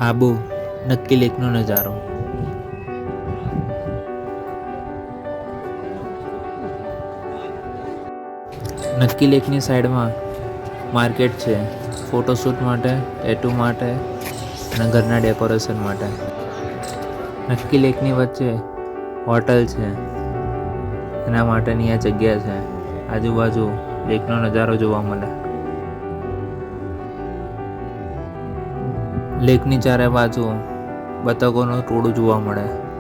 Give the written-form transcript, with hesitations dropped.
આબુ નક્કી લેકનો નજારો. નક્કી લેકની સાઈડમાં માર્કેટ છે, ફોટોશૂટ માટે, ટેટુ માટે અને ઘરના ડેકોરેશન માટે. નક્કી લેકની વચ્ચે હોટલ છે, એના માટેની આ જગ્યા છે. આજુબાજુ લેકનો નજારો જોવા મળે. લેકની ચારે બાજુ બતકોનું ટોળું જોવા મળે.